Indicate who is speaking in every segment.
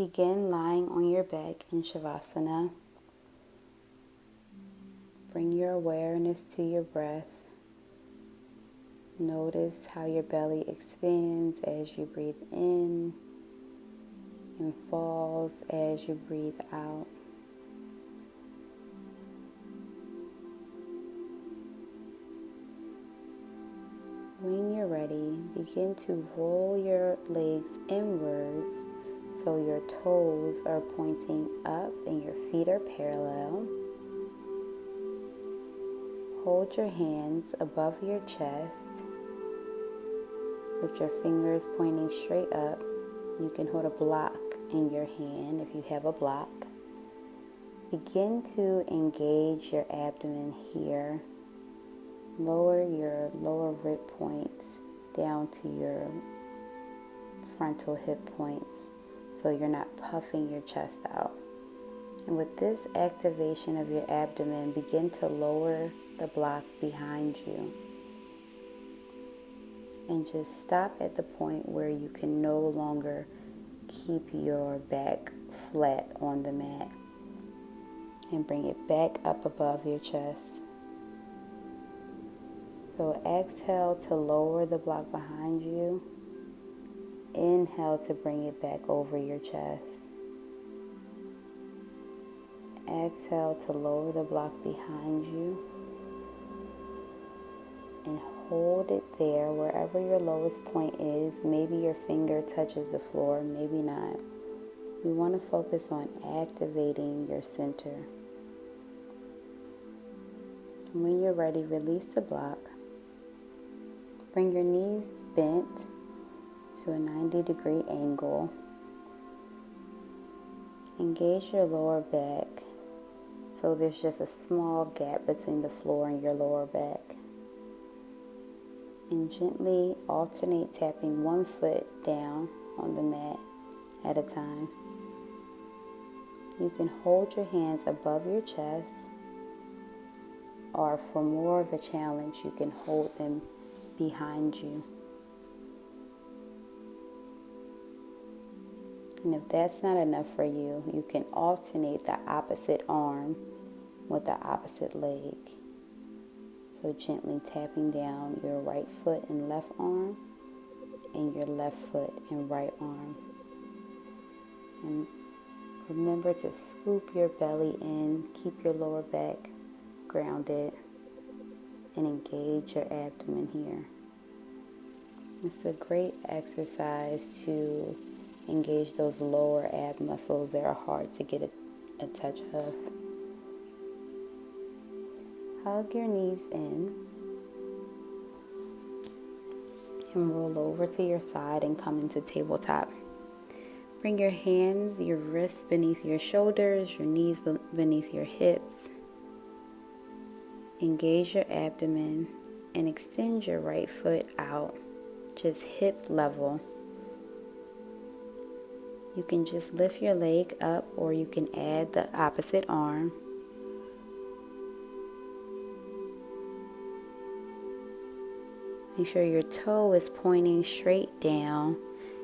Speaker 1: Begin lying on your back in Shavasana. Bring your awareness to your breath. Notice how your belly expands as you breathe in and falls as you breathe out. When you're ready, begin to roll your legs inwards so your toes are pointing up and your feet are parallel. Hold your hands above your chest with your fingers pointing straight up. You can hold a block in your hand if you have a block. Begin to engage your abdomen here. Lower your lower rib points down to your frontal hip points so you're not puffing your chest out. And with this activation of your abdomen, begin to lower the block behind you. And just stop at the point where you can no longer keep your back flat on the mat. And bring it back up above your chest. So exhale to lower the block behind you. Inhale to bring it back over your chest. Exhale to lower the block behind you. And hold it there wherever your lowest point is. Maybe your finger touches the floor, maybe not. We want to focus on activating your center. And when you're ready, release the block. Bring your knees bent to a 90-degree angle. Engage your lower back so there's just a small gap between the floor and your lower back. And gently alternate tapping one foot down on the mat at a time. You can hold your hands above your chest, or for more of a challenge, you can hold them behind you. And if that's not enough for you, you can alternate the opposite arm with the opposite leg. So gently tapping down your right foot and left arm and your left foot and right arm. And remember to scoop your belly in, keep your lower back grounded, and engage your abdomen here. It's a great exercise to engage those lower ab muscles that are hard to get a touch of. Hug your knees in and roll over to your side and come into tabletop. Bring your hands, your wrists beneath your shoulders, your knees beneath your hips. Engage your abdomen and extend your right foot out, just hip level. You can just lift your leg up, or you can add the opposite arm. Make sure your toe is pointing straight down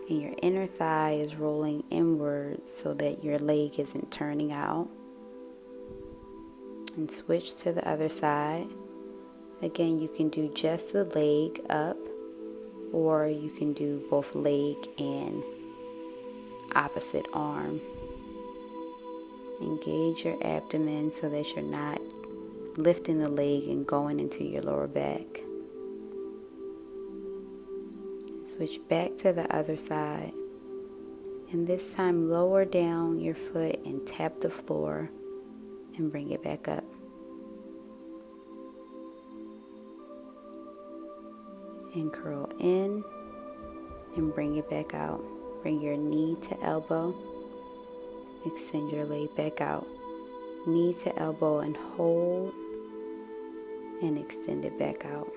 Speaker 1: and your inner thigh is rolling inwards so that your leg isn't turning out. And switch to the other side. Again, you can do just the leg up, or you can do both leg and opposite arm. Engage your abdomen so that you're not lifting the leg and going into your lower back. Switch back to the other side. And this time lower down your foot and tap the floor and bring it back up. And curl in and bring it back out. Bring your knee to elbow. Extend your leg back out. Knee to elbow and hold and extend it back out.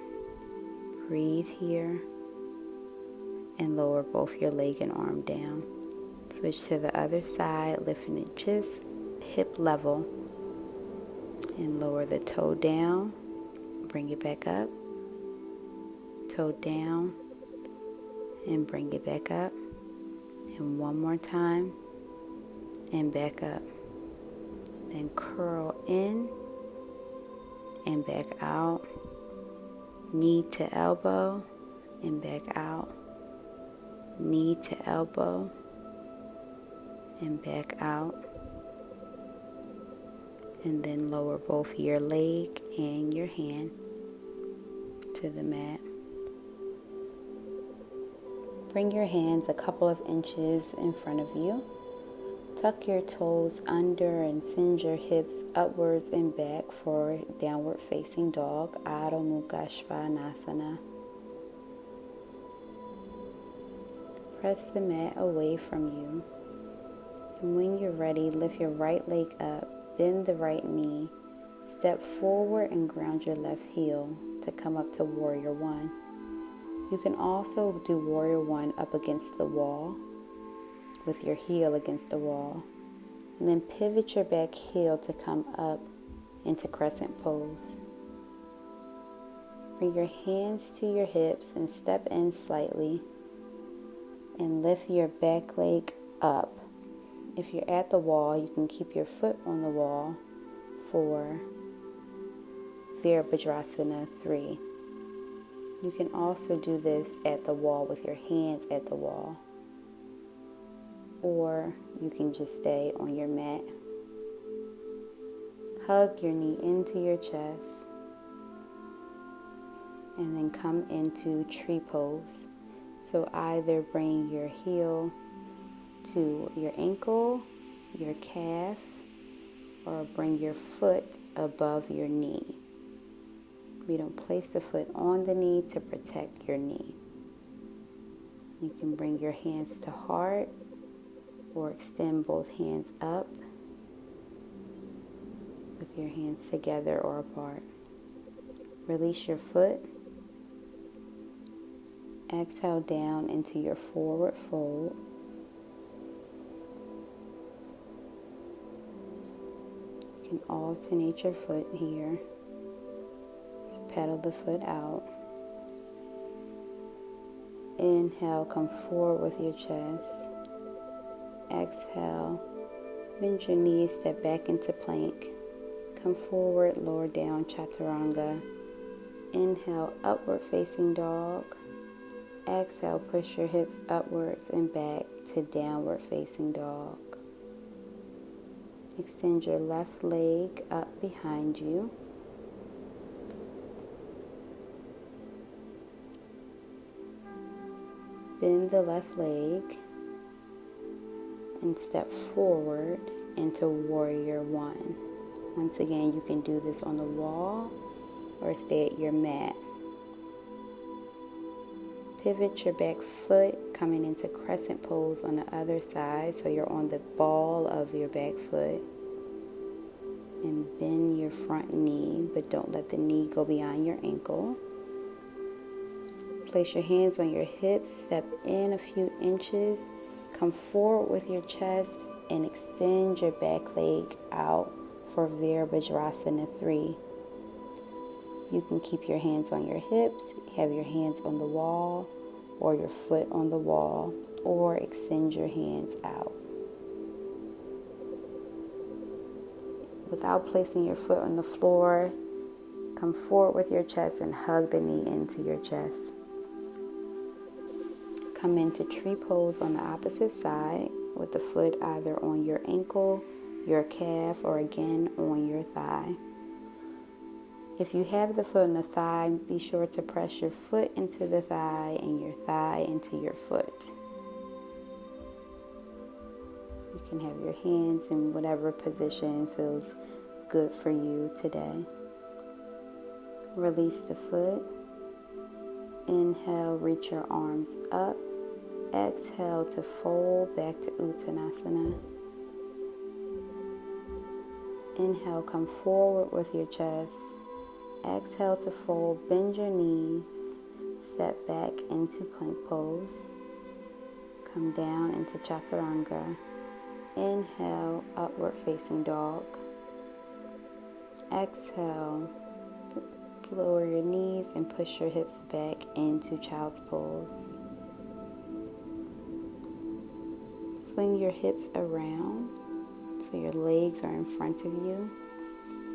Speaker 1: Breathe here and lower both your leg and arm down. Switch to the other side, lifting it just hip level and lower the toe down. Bring it back up. Toe down and bring it back up. And one more time. and back up. Then curl in and back out. Knee to elbow and back out. Knee to elbow and back out. And then lower both your leg and your hand to the mat. Bring your hands a couple of inches in front of you. Tuck your toes under and send your hips upwards and back for downward facing dog, Adho Mukha Svanasana. Press the mat away from you. And when you're ready, lift your right leg up, bend the right knee, step forward and ground your left heel to come up to Warrior One. You can also do Warrior One up against the wall with your heel against the wall. And then pivot your back heel to come up into crescent pose. Bring your hands to your hips and step in slightly and lift your back leg up. If you're at the wall, you can keep your foot on the wall for Virabhadrasana 3. You can also do this at the wall with your hands at the wall. Or you can just stay on your mat. Hug your knee into your chest. And then come into tree pose. So either bring your heel to your ankle, your calf, or bring your foot above your knee. We don't place the foot on the knee to protect your knee. You can bring your hands to heart or extend both hands up with your hands together or apart. Release your foot. Exhale down into your forward fold. You can alternate your foot here. Just pedal the foot out. Inhale, come forward with your chest. Exhale, bend your knees, step back into plank. Come forward, lower down, chaturanga. Inhale, upward facing dog. Exhale, push your hips upwards and back to downward facing dog. Extend your left leg up behind you. Bend the left leg and step forward into Warrior One. Once again, you can do this on the wall or stay at your mat. Pivot your back foot, coming into crescent pose on the other side, so you're on the ball of your back foot. And bend your front knee, but don't let the knee go beyond your ankle. Place your hands on your hips, step in a few inches, come forward with your chest, and extend your back leg out for Virabhadrasana 3. You can keep your hands on your hips, have your hands on the wall, or your foot on the wall, or extend your hands out. Without placing your foot on the floor, come forward with your chest and hug the knee into your chest. Come into tree pose on the opposite side with the foot either on your ankle, your calf, or again on your thigh. If you have the foot on the thigh, be sure to press your foot into the thigh and your thigh into your foot. You can have your hands in whatever position feels good for you today. Release the foot. Inhale, reach your arms up. Exhale to fold back to Uttanasana. Inhale, come forward with your chest. Exhale to fold, bend your knees, step back into plank pose. Come down into chaturanga. Inhale, upward facing dog. Exhale, lower your knees and push your hips back into child's pose. Swing your hips around So your legs are in front of you,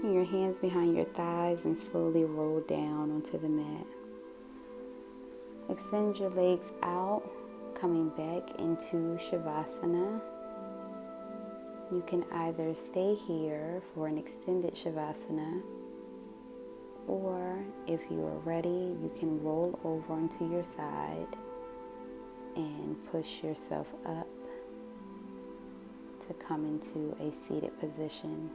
Speaker 1: and your hands behind your thighs, and slowly roll down onto the mat. Extend your legs out, coming back into Shavasana. You can either stay here for an extended Shavasana, or if you are ready, you can roll over onto your side and push yourself up to come into a seated position.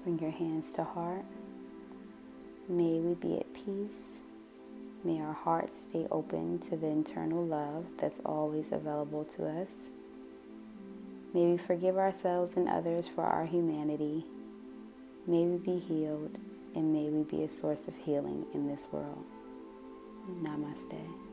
Speaker 1: Bring your hands to heart. May we be at peace. May our hearts stay open to the internal love that's always available to us. May we forgive ourselves and others for our humanity. May we be healed, and may we be a source of healing in this world. Namaste.